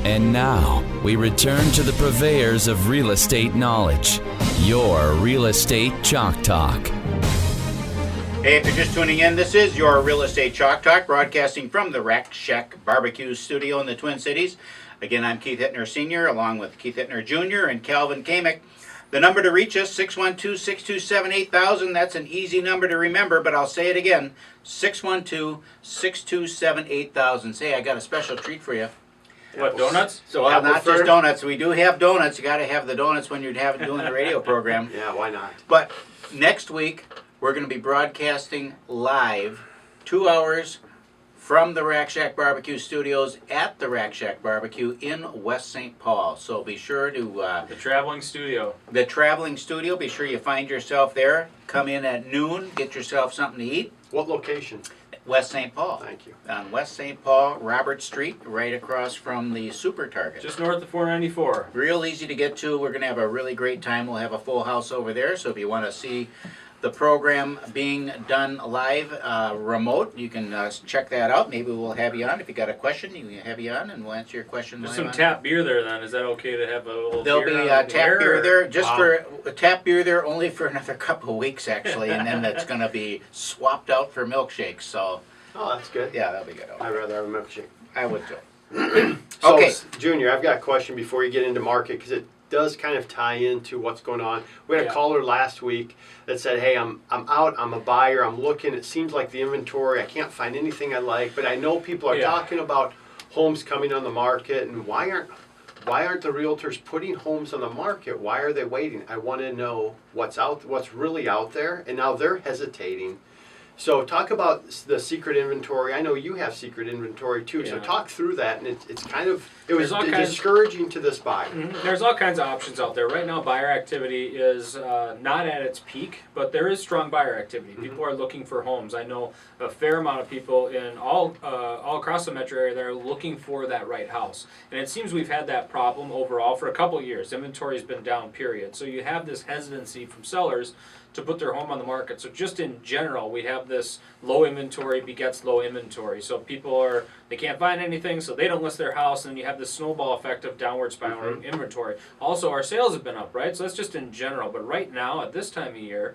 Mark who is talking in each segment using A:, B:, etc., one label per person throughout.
A: And now, we return to the purveyors of real estate knowledge, your Real Estate Chalk Talk.
B: Hey, if you're just tuning in, this is your Real Estate Chalk Talk, broadcasting from the Rack Shack Barbecue Studio in the Twin Cities. Again, I'm Keith Hittner Sr., along with Keith Hittner Jr. and Kelvin Kaemingk. The number to reach us, 612-627-8000. That's an easy number to remember, but I'll say it again, 612-627-8000. Say, I got a special treat for you.
C: What, donuts?
B: So, well, not just donuts. We do have donuts. You got to have the donuts when you're doing the radio program.
D: Yeah, why not?
B: But next week, we're going to be broadcasting live 2 hours from the Rack Shack Barbecue Studios at the Rack Shack Barbecue in West St. Paul. So be sure to...
C: the traveling studio.
B: The traveling studio. Be sure you find yourself there. Come in at noon. Get yourself something to eat.
D: What location?
B: West St. Paul.
D: Thank you.
B: On West St. Paul, Robert Street, right across from the Super Target.
C: Just north of 494.
B: Real easy to get to. We're going to have a really great time. We'll have a full house over there. So if you want to see the program being done live, remote, you can check that out. Maybe we'll have you on. If you got a question, you can have you on and we'll answer your question.
C: There's
B: live
C: some tap beer there then. Is that okay to have a little
B: There'll
C: beer
B: be
C: on the
B: tap
C: air,
B: beer
C: or?
B: there, just
D: Wow.
B: for tap beer there only for another couple of weeks actually, and then it's going to be swapped out for milkshakes. So
D: Oh, that's good.
B: yeah, that'll be good.
D: I'd rather have a milkshake.
B: I would too.
D: So,
B: Okay.
D: Junior, I've got a question before you get into market because it does kind of tie into what's going on. We had a
C: Yeah.
D: caller last week that said, "Hey, I'm out. I'm a buyer. I'm looking. It seems like the inventory. I can't find anything I like, but I know people are
C: Yeah.
D: talking about homes coming on the market, and why aren't the realtors putting homes on the market? Why are they waiting? I want to know what's really out there, and now they're hesitating." So talk about the secret inventory. I know you have secret inventory too. So
C: Yeah.
D: talk through that, and it was
C: There's all kinds-
D: discouraging to this buyer.
C: There's all kinds of options out there. Right now, buyer activity is not at its peak, but there is strong buyer activity. People are looking for homes. I know a fair amount of people in all across the metro area that are looking for that right house. And it seems we've had that problem overall for a couple of years. Inventory's been down, period. So you have this hesitancy from sellers to put their home on the market. So just in general, we have this low inventory begets low inventory. So they can't find anything, so they don't list their house, and then you have this snowball effect of downward spiral inventory. Also, our sales have been up, right? So that's just in general. But right now, at this time of year,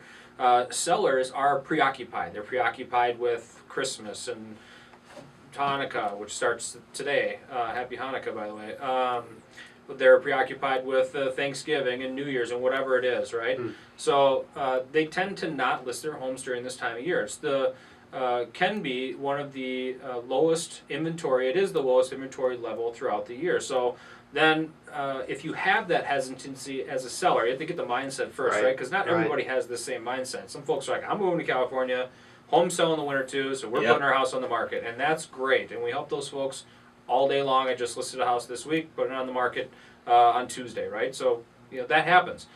C: sellers are preoccupied. They're preoccupied with Christmas and Hanukkah, which starts today. Happy Hanukkah, by the way. They're preoccupied with Thanksgiving and New Year's and whatever it is, right? So they tend to not list their homes during this time of year. It's can be one of the lowest inventory. It is the lowest inventory level throughout the year. So then if you have that hesitancy as a seller, you have to get the mindset first, right? Because not everybody has the same mindset. Some folks are like, I'm moving to California, home sell in the winter too, so we're putting our house on the market. And that's great. And we help those folks all day long. I just listed a house this week, put it on the market on Tuesday, right? So that happens.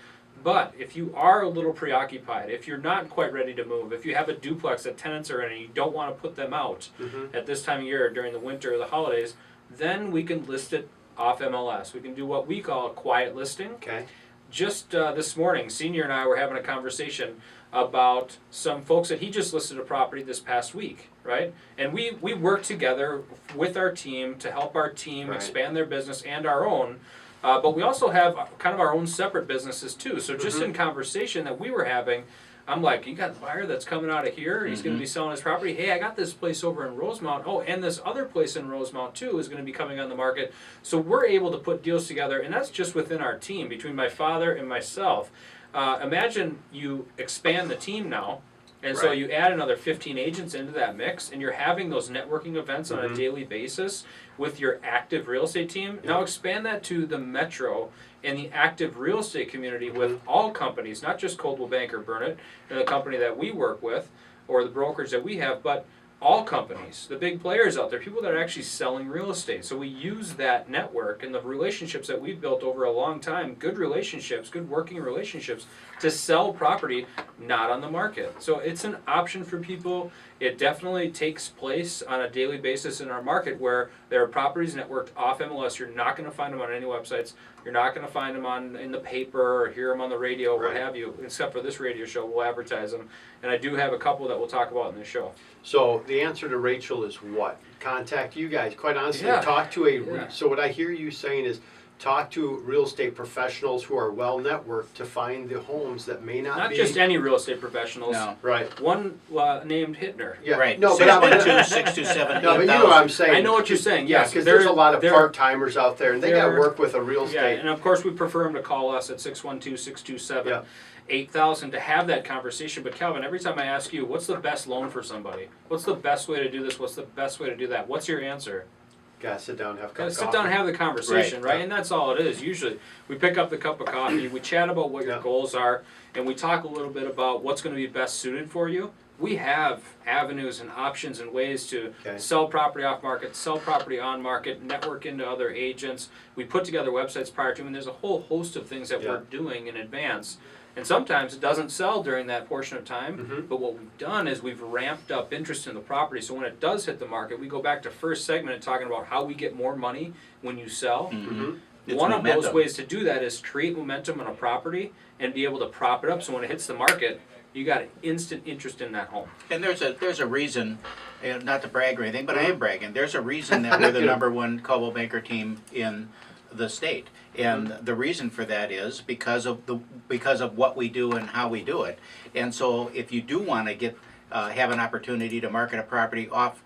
C: But if you are a little preoccupied, if you're not quite ready to move, if you have a duplex that tenants are in and you don't want to put them out at this time of year during the winter or the holidays, then we can list it off MLS. We can do what we call a quiet listing.
D: Okay.
C: Just this morning, Senior and I were having a conversation about some folks that he just listed a property this past week, right? And we work together with our team to help our team expand their business and our own. But we also have kind of our own separate businesses too. So just in conversation that we were having, I'm like, you got the buyer that's coming out of here. He's going to be selling his property. Hey, I got this place over in Rosemount. Oh, and this other place in Rosemount too is going to be coming on the market. So we're able to put deals together, and that's just within our team, between my father and myself. Imagine you expand the team now, and so you add another 15 agents into that mix, and you're having those networking events on a daily basis with your active real estate team. Now expand that to the metro and the active real estate community with all companies, not just Coldwell Banker Burnett, and the company that we work with, or the brokerage that we have, but all companies, the big players out there, people that are actually selling real estate. So we use that network and the relationships that we've built over a long time, good relationships, good working relationships, to sell property not on the market. So it's an option for people. it definitely takes place on a daily basis in our market where there are properties networked off MLS. You're not going to find them on any websites. You're not going to find them in the paper or hear them on the radio, or what
D: Right.
C: have you, except for this radio show. We'll advertise them. And I do have a couple that we'll talk about in this show.
D: So the answer to Rachel is what? Contact you guys. Quite honestly,
C: Yeah.
D: talk to
C: Yeah.
D: So what I hear you saying is talk to real estate professionals who are well networked to find the homes that may not be.
C: Not just any real estate professionals.
B: No.
D: Right.
C: One named Hittner.
D: Yeah.
B: Right.
D: No, but I'm,
B: 612-627-8000.
D: no, but you know what I'm saying.
C: I know what you're saying.
D: Yeah,
C: Yes,
D: because there's a lot of
C: they're-
D: part-timers out there, and they got to
C: they're-
D: work with a real
C: Yeah,
D: estate.
C: and of course we prefer them to call us at 612-627-8000 to have that conversation. But Kelvin, every time I ask you, what's the best loan for somebody? What's the best way to do this? What's the best way to do that? What's your answer?
D: Gotta sit down and have a cup
C: Gotta
D: of
C: sit
D: coffee.
C: down and have the conversation,
D: Right.
C: right? And that's all it is. Usually, we pick up the cup of coffee, we chat about what your
D: Yeah.
C: goals are, and we talk a little bit about what's going to be best suited for you. We have avenues and options and ways to
D: Okay.
C: sell property off market, sell property on market, network into other agents. We put together websites prior to, and there's a whole host of things that
D: Yeah.
C: we're doing in advance. And sometimes it doesn't sell during that portion of time,
D: Mhm.
C: but what we've done is we've ramped up interest in the property. So when it does hit the market, we go back to first segment and talking about how we get more money when you sell.
D: Mhm.
B: It's
C: One of those
B: momentum.
C: ways to do that is create momentum on a property and be able to prop it up so when it hits the market, you got instant interest in that home.
B: And there's a reason, not to brag or anything, but I am bragging. There's a reason that we're the number one Coldwell Banker team in the state, and the reason for that is because of what we do and how we do it. And so, if you do want to have an opportunity to market a property off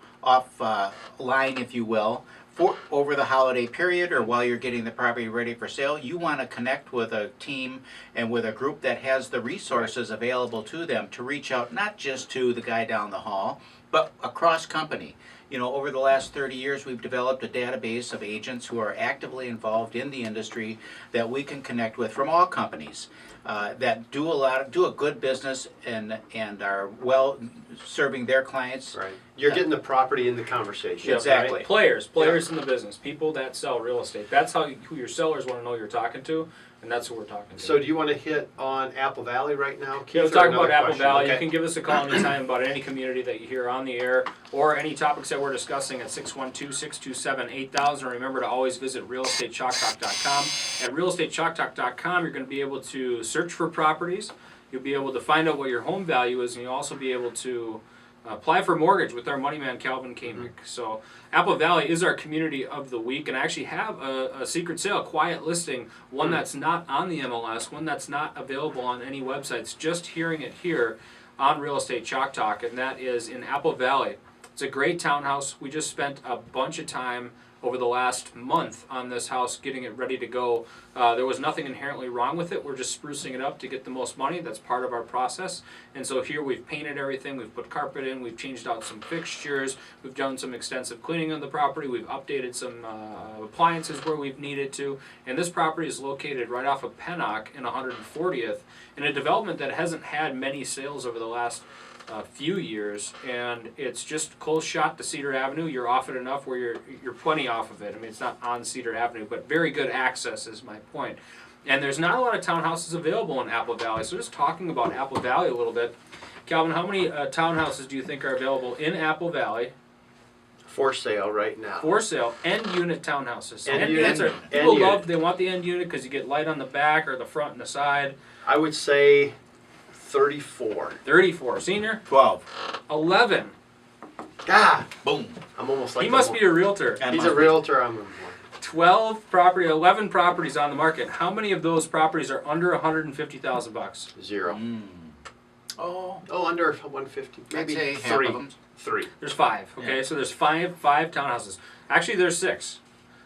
B: line, if you will, for over the holiday period or while you're getting the property ready for sale, you want to connect with a team and with a group that has the resources available to them to reach out not just to the guy down the hall, but across company. You know, over the last 30 years, we've developed a database of agents who are actively involved in the industry that we can connect with from all companies that do a good business and are well serving their clients.
D: Right. You're getting the property in the conversation.
B: Yeah, exactly.
D: Right?
C: Players in the business, people that sell real estate. That's who your sellers want to know you're talking to, and that's who we're talking to.
D: So do you want to hit on Apple Valley right now, Keith?
C: Yeah, we'll
D: or
C: talk
D: another
C: about Apple
D: question?
C: Valley.
D: Okay.
C: You can give us a call anytime about any community that you hear on the air or any topics that we're discussing at 612-627-8000. Remember to always visit realestatechalktalk.com. At realestatechalktalk.com, you're going to be able to search for properties. You'll be able to find out what your home value is, and you'll also be able to apply for mortgage with our money man, Kelvin Kaemingk. So Apple Valley is our community of the week, and I actually have a secret sale, a quiet listing, one that's not on the MLS, one that's not available on any websites, just hearing it here on Real Estate Chalk Talk, and that is in Apple Valley. It's a great townhouse. We just spent a bunch of time over the last month on this house getting it ready to go. There was nothing inherently wrong with it. We're just sprucing it up to get the most money. That's part of our process. And so here we've painted everything. We've put carpet in. We've changed out some fixtures. We've done some extensive cleaning of the property. We've updated some appliances where we've needed to. And this property is located right off of Pennock in 140th in a development that hasn't had many sales over the last few years, and it's just close shot to Cedar Avenue. You're off it enough where you're plenty off of it. I mean, it's not on Cedar Avenue, but very good access is my point. And there's not a lot of townhouses available in Apple Valley. So just talking about Apple Valley a little bit, Calvin, how many townhouses do you think are available in Apple Valley
D: For sale right now.
C: for sale? End unit townhouses.
D: End
C: End
D: unit.
C: units are
D: End
C: people
D: unit.
C: love. They want the end unit because you get light on the back or the front and the side.
D: I would say 34.
C: 34 senior,
B: 12.
C: 11.
D: God,
B: Boom.
D: I'm almost like
C: He must be a realtor.
B: That
D: He's
B: must
D: a
B: be-
D: realtor. I'm
C: 11 properties on the market. How many of those properties are under $150,000?
D: 0.
B: Oh,
D: Oh, under 150. Maybe
B: I'd say half
D: 3.
B: of them.
D: 3.
C: There's 5. Okay,
B: Yeah.
C: so there's five townhouses. Actually, there's 6.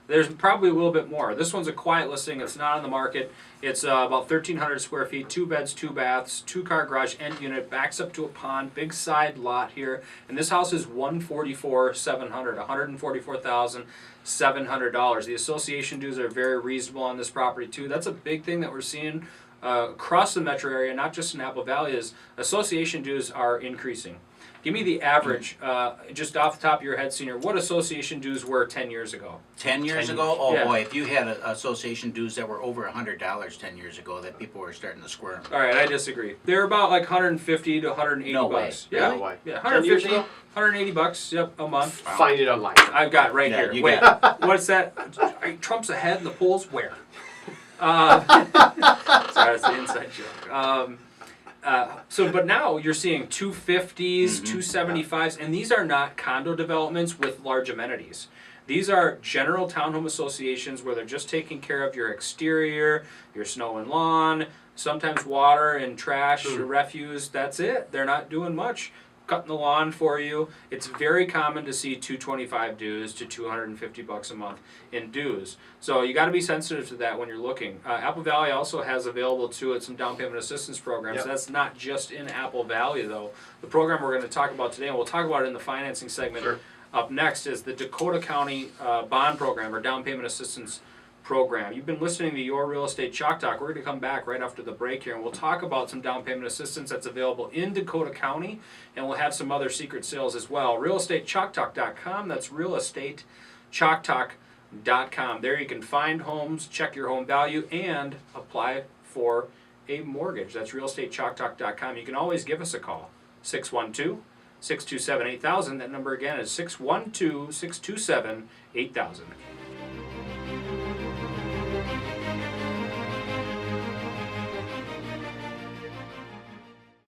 C: There's probably a little bit more. This one's a quiet listing. It's not on the market. It's about 1,300 square feet, 2 beds, 2 baths, 2-car garage, end unit, backs up to a pond, big side lot here. And this house is $144,700. The association dues are very reasonable on this property too. That's a big thing that we're seeing across the metro area, not just in Apple Valley, is association dues are increasing. Give me the average, just off the top of your head, Senior, what association dues were 10 years ago?
B: 10 years ago? Oh
C: Yeah.
B: boy, if you had association dues that were over $100 10 years ago, that people were starting to squirm.
C: All right, I disagree. They're about like 150 to 180
B: No way.
C: bucks. Yeah,
D: No way.
C: yeah,
D: 10 years
C: 150,
D: ago?
C: 180 bucks. Yep, a month.
D: Find it online.
C: I've got it right
B: Yeah,
C: here.
B: you
C: Wait,
B: got
C: what's that? Trump's ahead in the polls? Where? Sorry, that's the inside joke. But now you're seeing 250s, 275s, and these are not condo developments with large amenities. These are general townhome associations where they're just taking care of your exterior, your snow and lawn, sometimes water and trash, refuse. That's it. They're not doing much. Cutting the lawn for you. It's very common to see 225 dues to 250 bucks a month in dues. So you got to be sensitive to that when you're looking. Apple Valley also has available to it some down payment assistance programs.
D: Yep.
C: That's not just in Apple Valley though. The program we're going to talk about today, and we'll talk about it in the financing segment.
D: Sure.
C: Up next is the Dakota County Bond Program or Down Payment Assistance Program. You've been listening to Your Real Estate Chalk Talk. We're going to come back right after the break here, and we'll talk about some down payment assistance that's available in Dakota County, and we'll have some other secret sales as well. RealEstateChalkTalk.com. That's RealEstateChalkTalk.com. There you can find homes, check your home value, and apply for a mortgage. That's RealEstateChalkTalk.com. You can always give us a call, 612-627-8000. That number again is 612-627-8000.